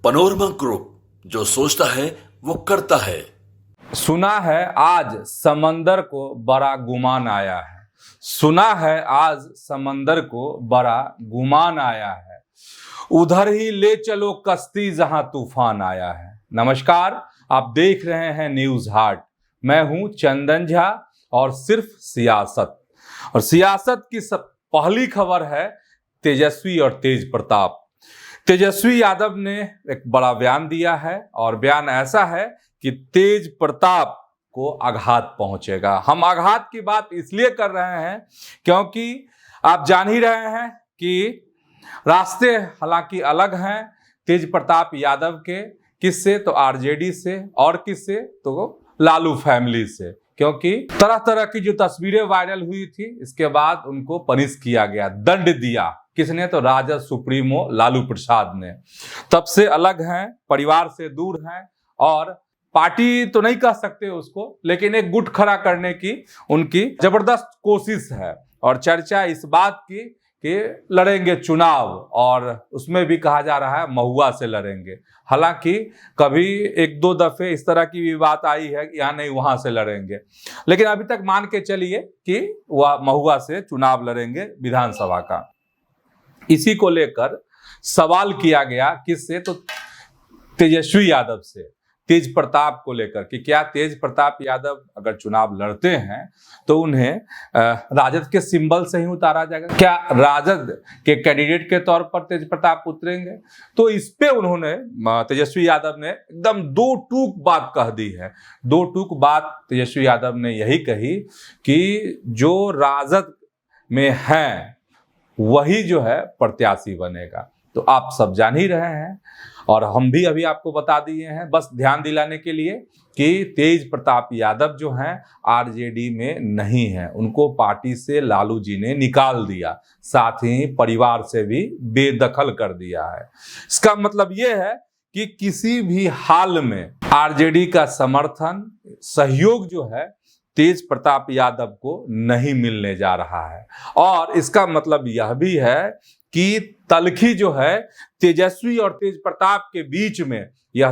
Panorama group, जो सोचता है वो करता है। सुना है आज समंदर को बड़ा गुमान आया है। सुना है आज समंदर को बड़ा गुमान आया है। उधर ही ले चलो कश्ती जहां तूफान आया है। नमस्कार, आप देख रहे हैं न्यूज हार्ट। मैं हूं चंदन झा और सिर्फ सियासत और सियासत की पहली खबर है तेजस्वी और तेज प्रताप। तेजस्वी यादव ने एक बड़ा बयान दिया है और बयान ऐसा है कि तेज प्रताप को आघात पहुंचेगा। हम आघात की बात इसलिए कर रहे हैं क्योंकि आप जान ही रहे हैं कि रास्ते हालांकि अलग हैं तेज प्रताप यादव के, किससे तो आरजेडी से और किससे तो लालू फैमिली से, क्योंकि तरह तरह की जो तस्वीरें वायरल हुई थी इसके बाद उनको पनिश किया गया, दंड दिया। किसने तो राजद सुप्रीमो लालू प्रसाद ने। तब से अलग हैं, परिवार से दूर हैं और पार्टी तो नहीं कह सकते उसको, लेकिन एक गुट खड़ा करने की उनकी जबरदस्त कोशिश है। और चर्चा इस बात की कि लड़ेंगे चुनाव, और उसमें भी कहा जा रहा है महुआ से लड़ेंगे। हालांकि कभी एक दो दफे इस तरह की भी बात आई है कि यहाँ नहीं वहां से लड़ेंगे, लेकिन अभी तक मान के चलिए कि वह महुआ से चुनाव लड़ेंगे विधानसभा का। इसी को लेकर सवाल किया गया किससे तो तेजस्वी यादव से, तेज प्रताप को लेकर कि क्या तेज प्रताप यादव अगर चुनाव लड़ते हैं तो उन्हें राजद के सिंबल से ही उतारा जाएगा, क्या राजद के कैंडिडेट के तौर पर तेज प्रताप उतरेंगे। तो इस पे उन्होंने तेजस्वी यादव ने एकदम दो टूक बात कह दी है। दो टूक बात तेजस्वी यादव ने यही कही कि जो राजद में है वही जो है प्रत्याशी बनेगा। तो आप सब जान ही रहे हैं और हम भी अभी आपको बता दिए हैं, बस ध्यान दिलाने के लिए कि तेज प्रताप यादव जो हैं आरजेडी में नहीं है, उनको पार्टी से लालू जी ने निकाल दिया, साथ ही परिवार से भी बेदखल कर दिया है। इसका मतलब यह है कि किसी भी हाल में आरजेडी का समर्थन, सहयोग जो है तेज प्रताप यादव को नहीं मिलने जा रहा है। और इसका मतलब यह भी है कि तलखी जो है तेजस्वी और तेज प्रताप के बीच में, यह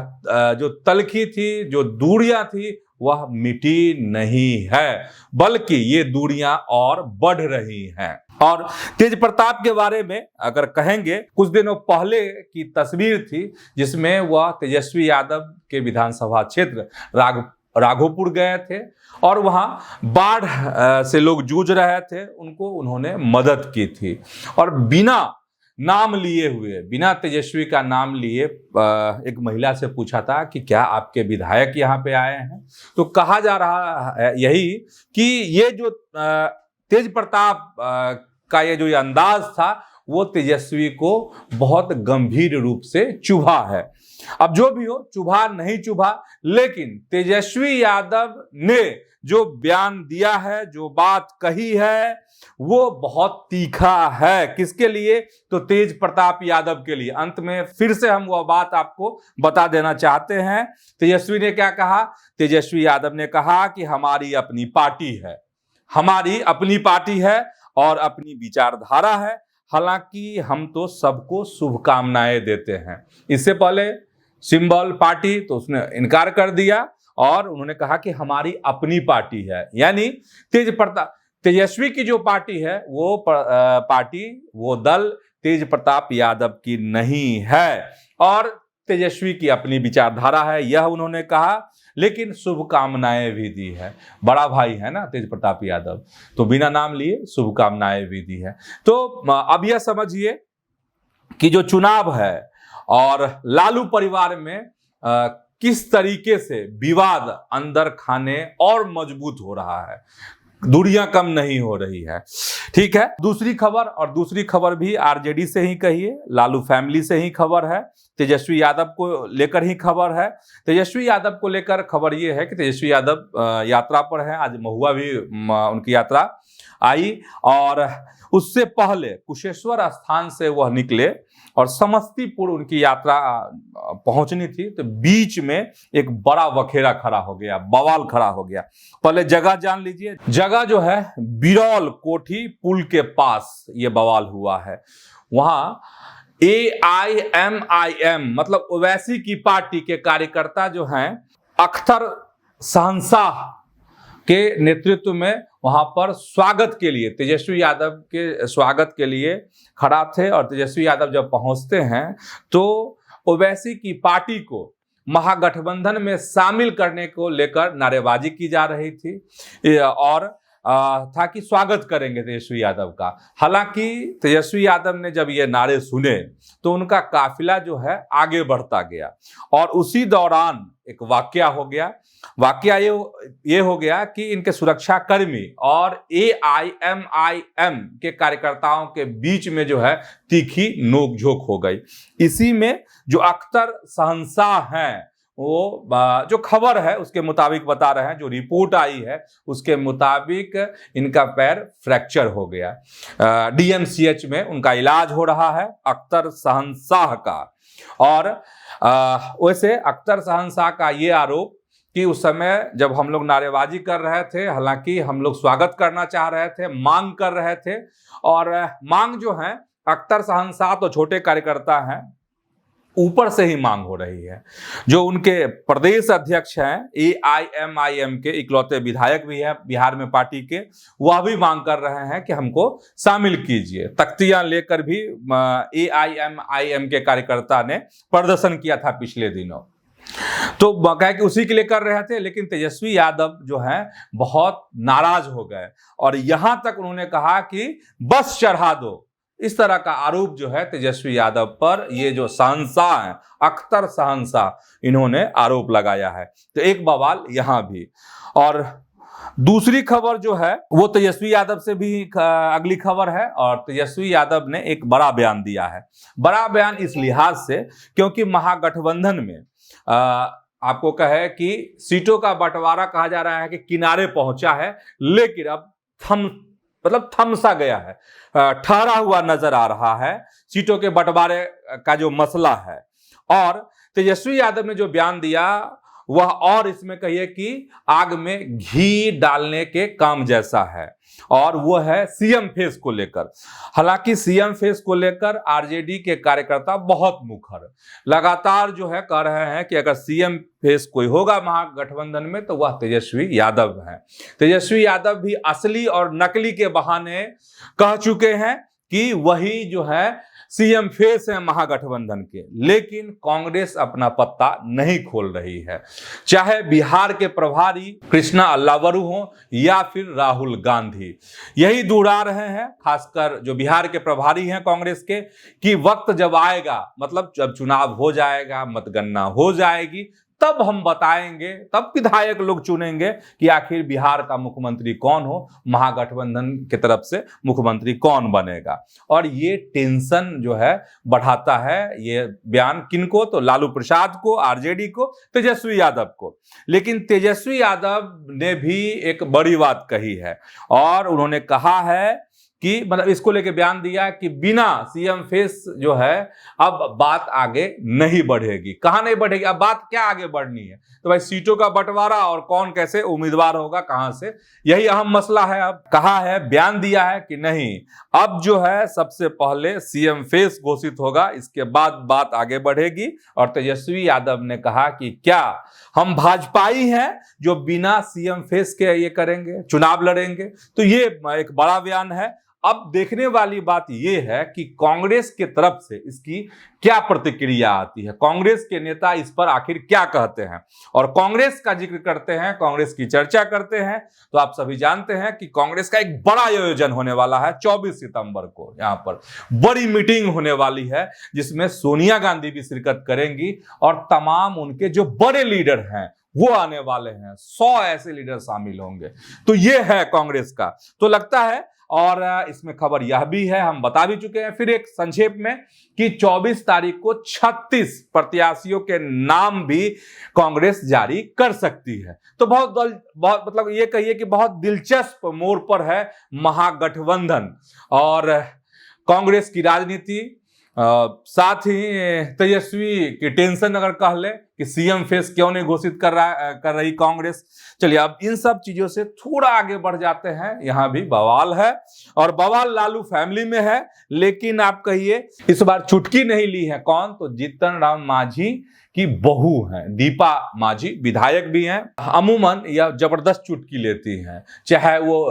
जो तलखी थी, जो दूरियां थी, वह मिटी नहीं है, बल्कि ये दूरियां और बढ़ रही हैं। और तेज प्रताप के बारे में अगर कहेंगे, कुछ दिनों पहले की तस्वीर थी जिसमें वह तेजस्वी यादव के विधानसभा क्षेत्र राघोपुर गए थे और वहां बाढ़ से लोग जूझ रहे थे, उनको उन्होंने मदद की थी। और बिना नाम लिए हुए, बिना तेजस्वी का नाम लिए एक महिला से पूछा था कि क्या आपके विधायक यहाँ पे आए हैं। तो कहा जा रहा है यही कि ये जो तेज प्रताप का ये जो अंदाज था वो तेजस्वी को बहुत गंभीर रूप से चुभा है। अब जो भी हो, चुभा नहीं चुभा, लेकिन तेजस्वी यादव ने जो बयान दिया है, जो बात कही है, वो बहुत तीखा है। किसके लिए तो तेज प्रताप यादव के लिए। अंत में फिर से हम वह बात आपको बता देना चाहते हैं। तेजस्वी ने क्या कहा? तेजस्वी यादव ने कहा कि हमारी अपनी पार्टी है, हमारी अपनी पार्टी है और अपनी विचारधारा है। हालांकि हम तो सबको शुभकामनाएं देते हैं। इससे पहले सिंबल पार्टी तो उसने इनकार कर दिया और उन्होंने कहा कि हमारी अपनी पार्टी है, यानी तेजस्वी की जो पार्टी है वो पार्टी, वो दल तेज प्रताप यादव की नहीं है और तेजस्वी की अपनी विचारधारा है, यह उन्होंने कहा। लेकिन शुभकामनाएं भी दी है। बड़ा भाई है ना तेज प्रताप यादव, तो बिना नाम लिए शुभकामनाएं भी दी है। तो अब यह समझिए कि जो चुनाव है और लालू परिवार में किस तरीके से विवाद अंदर खाने और मजबूत हो रहा है, दूरियां कम नहीं हो रही है। ठीक है, दूसरी खबर भी आरजेडी से ही कहिए, लालू फैमिली से ही खबर है, तेजस्वी यादव को लेकर ही खबर है। तेजस्वी यादव को लेकर खबर यह है कि तेजस्वी यादव यात्रा पर है, आज महुआ भी उनकी यात्रा आई और उससे पहले कुशेश्वर स्थान से वह निकले और समस्तीपुर उनकी यात्रा पहुंचनी थी। तो बीच में एक बड़ा वखेरा खड़ा हो गया, बवाल खड़ा हो गया। पहले जगह जान लीजिए, जगह जो है बिरौल कोठी पुल के पास ये बवाल हुआ है। वहां AIMIM मतलब ओवैसी की पार्टी के कार्यकर्ता जो हैं अख्तर शहंशाह के नेतृत्व में वहां पर स्वागत के लिए, तेजस्वी यादव के स्वागत के लिए खड़ा थे। और तेजस्वी यादव जब पहुंचते हैं तो ओवैसी की पार्टी को महागठबंधन में शामिल करने को लेकर नारेबाजी की जा रही थी और था कि स्वागत करेंगे तेजस्वी यादव का। हालांकि तेजस्वी यादव ने जब ये नारे सुने तो उनका काफिला जो है आगे बढ़ता गया और उसी दौरान एक वाकया हो गया। वाकया ये हो गया कि इनके सुरक्षा कर्मी और AIMIM के कार्यकर्ताओं के बीच में जो है तीखी नोकझोंक हो गई। इसी में जो अख्तर शहंशाह हैं वो जो खबर है उसके मुताबिक बता रहे हैं, जो रिपोर्ट आई है उसके मुताबिक इनका पैर फ्रैक्चर हो गया। DMCH में उनका इलाज हो रहा है अख्तर शहंशाह का। और वैसे अख्तर शहंशाह का ये आरोप कि उस समय जब हम लोग नारेबाजी कर रहे थे, हालांकि हम लोग स्वागत करना चाह रहे थे, मांग कर रहे थे, और मांग जो है अख्तर शहंशाह तो छोटे कार्यकर्ता हैं, ऊपर से ही मांग हो रही है। जो उनके प्रदेश अध्यक्ष हैं AIMIM के इकलौते विधायक भी है बिहार में पार्टी के, वह भी मांग कर रहे हैं कि हमको शामिल कीजिए। तख्तियां लेकर भी AIMIM के कार्यकर्ता ने प्रदर्शन किया था पिछले दिनों, तो कह कि उसी के लिए कर रहे थे। लेकिन तेजस्वी यादव जो हैं बहुत नाराज हो गए और यहां तक उन्होंने कहा कि बस चढ़ा दो। इस तरह का आरोप जो है तेजस्वी यादव पर ये जो शहंशाह हैं अख्तर शहंशाह, इन्होंने आरोप लगाया है। तो एक बवाल यहां भी। और दूसरी खबर जो है वो तेजस्वी यादव से भी अगली खबर है और तेजस्वी यादव ने एक बड़ा बयान दिया है। बड़ा बयान इस लिहाज से क्योंकि महागठबंधन में आपको कहे कि सीटों का बंटवारा कहा जा रहा है कि किनारे पहुंचा है, लेकिन अब थमसा गया है, ठहरा हुआ नजर आ रहा है सीटों के बंटवारे का जो मसला है। और तेजस्वी यादव ने जो बयान दिया वह और इसमें कहिए कि आग में घी डालने के काम जैसा है, और वो है सीएम फेस को लेकर। हालांकि सीएम फेस को लेकर आरजेडी के कार्यकर्ता बहुत मुखर लगातार जो है कह रहे हैं कि अगर सीएम फेस कोई होगा महागठबंधन में तो वह तेजस्वी यादव है। तेजस्वी यादव भी असली और नकली के बहाने कह चुके हैं कि वही जो है सीएम फेस है महागठबंधन के, लेकिन कांग्रेस अपना पत्ता नहीं खोल रही है। चाहे बिहार के प्रभारी कृष्णा अल्लावरू हो या फिर राहुल गांधी, यही दोहरा रहे हैं, खासकर जो बिहार के प्रभारी हैं कांग्रेस के, कि वक्त जब आएगा, मतलब जब चुनाव हो जाएगा, मतगणना हो जाएगी, तब हम बताएंगे, तब विधायक लोग चुनेंगे कि आखिर बिहार का मुख्यमंत्री कौन हो, महागठबंधन की तरफ से मुख्यमंत्री कौन बनेगा। और ये टेंशन जो है बढ़ाता है ये बयान, किनको? तो लालू प्रसाद को, आरजेडी को, तेजस्वी यादव को। लेकिन तेजस्वी यादव ने भी एक बड़ी बात कही है और उन्होंने कहा है कि मतलब इसको लेके बयान दिया कि बिना सीएम फेस जो है अब बात आगे नहीं बढ़ेगी। कहां नहीं बढ़ेगी? अब बात क्या आगे बढ़नी है? तो भाई सीटों का बंटवारा और कौन कैसे उम्मीदवार होगा, कहां से, यही अहम मसला है। अब कहा है, बयान दिया है कि नहीं, अब जो है सबसे पहले सीएम फेस घोषित होगा, इसके बाद बात आगे बढ़ेगी। और तेजस्वी यादव ने कहा कि क्या हम भाजपाई हैं जो बिना सीएम फेस के ये करेंगे, चुनाव लड़ेंगे? तो ये एक बड़ा बयान है। अब देखने वाली बात यह है कि कांग्रेस के तरफ से इसकी क्या प्रतिक्रिया आती है, कांग्रेस के नेता इस पर आखिर क्या कहते हैं। और कांग्रेस का जिक्र करते हैं, कांग्रेस की चर्चा करते हैं, तो आप सभी जानते हैं कि कांग्रेस का एक बड़ा आयोजन होने वाला है 24 सितंबर को। यहां पर बड़ी मीटिंग होने वाली है जिसमें सोनिया गांधी भी शिरकत करेंगी और तमाम उनके जो बड़े लीडर हैं वो आने वाले हैं। 100 ऐसे लीडर शामिल होंगे। तो ये है कांग्रेस का। तो लगता है, और इसमें खबर यह भी है, हम बता भी चुके हैं, फिर एक संक्षेप में, कि 24 तारीख को 36 प्रत्याशियों के नाम भी कांग्रेस जारी कर सकती है। तो बहुत मतलब ये कहिए कि बहुत दिलचस्प मोड़ पर है महागठबंधन और कांग्रेस की राजनीति। साथ ही तेजस्वी की टेंशन अगर कह ले कि सीएम फेस क्यों नहीं घोषित कर रही कांग्रेस। चलिए अब इन सब चीजों से थोड़ा आगे बढ़ जाते हैं। यहाँ भी बवाल है और बवाल लालू फैमिली में है, लेकिन आप कहिए इस बार चुटकी नहीं ली है कौन, तो जीतन राम मांझी की बहू हैं दीपा मांझी, विधायक भी हैं। अमूमन यह जबरदस्त चुटकी लेती हैं, चाहे वो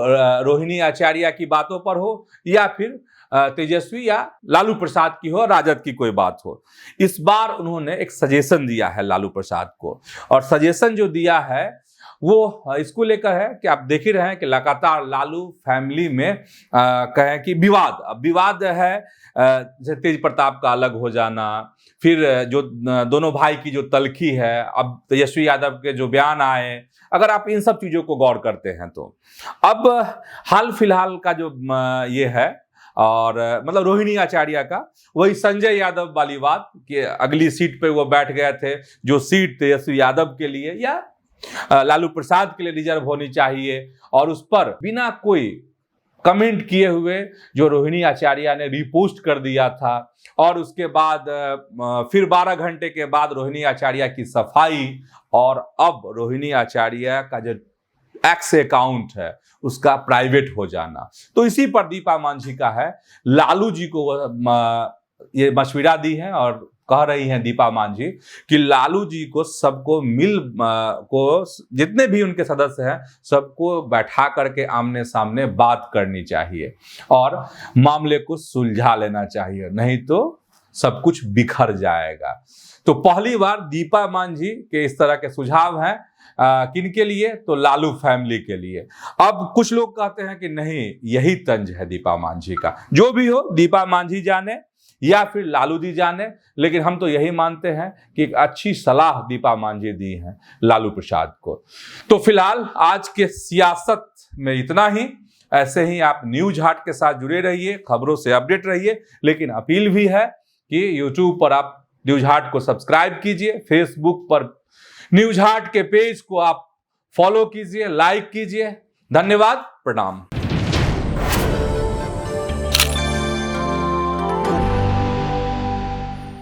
रोहिणी आचार्य की बातों पर हो या फिर तेजस्वी या लालू प्रसाद की हो, राजद की कोई बात हो। इस बार उन्होंने एक सजेशन दिया है लालू प्रसाद को, और सजेशन जो दिया है वो इसको लेकर है कि आप देख ही रहे हैं कि लगातार लालू फैमिली में कहें कि विवाद है। जैसे तेज प्रताप का अलग हो जाना, फिर जो दोनों भाई की जो तलखी है, अब तेजस्वी यादव के जो बयान आए, अगर आप इन सब चीजों को गौर करते हैं तो अब हाल फिलहाल का जो ये है, और मतलब रोहिणी आचार्य का, वही संजय यादव वाली बात कि अगली सीट पे वो बैठ गए थे, जो सीट तेजस्वी यादव के लिए या लालू प्रसाद के लिए रिजर्व होनी चाहिए, और उस पर बिना कोई कमेंट किए हुए जो रोहिणी आचार्य ने रिपोस्ट कर दिया था, और उसके बाद फिर 12 घंटे के बाद रोहिणी आचार्य की सफाई, और अब रोहिणी आचार्य का जो एक्स अकाउंट है उसका प्राइवेट हो जाना। तो इसी पर दीपा मांझी का है, लालू जी को ये मशविरा दी है और कह रही हैं दीपा मांझी कि लालू जी को सबको को जितने भी उनके सदस्य हैं सबको बैठा करके आमने सामने बात करनी चाहिए और मामले को सुलझा लेना चाहिए, नहीं तो सब कुछ बिखर जाएगा। तो पहली बार दीपा मांझी के इस तरह के सुझाव हैं किनके लिए, तो लालू फैमिली के लिए। अब कुछ लोग कहते हैं कि नहीं, यही तंज है दीपा मांझी का। जो भी हो, दीपा मांझी जाने या फिर लालू जी जाने, लेकिन हम तो यही मानते हैं कि एक अच्छी सलाह दीपा मांझी दी है लालू प्रसाद को। तो फिलहाल आज के सियासत में इतना ही। ऐसे ही आप न्यूज हाट के साथ जुड़े रहिए, खबरों से अपडेट रहिए, लेकिन अपील भी है कि यूट्यूब पर आप न्यूज हाट को सब्सक्राइब कीजिए, फेसबुक पर न्यूज हाट के पेज को आप फॉलो कीजिए, लाइक कीजिए। धन्यवाद, प्रणाम।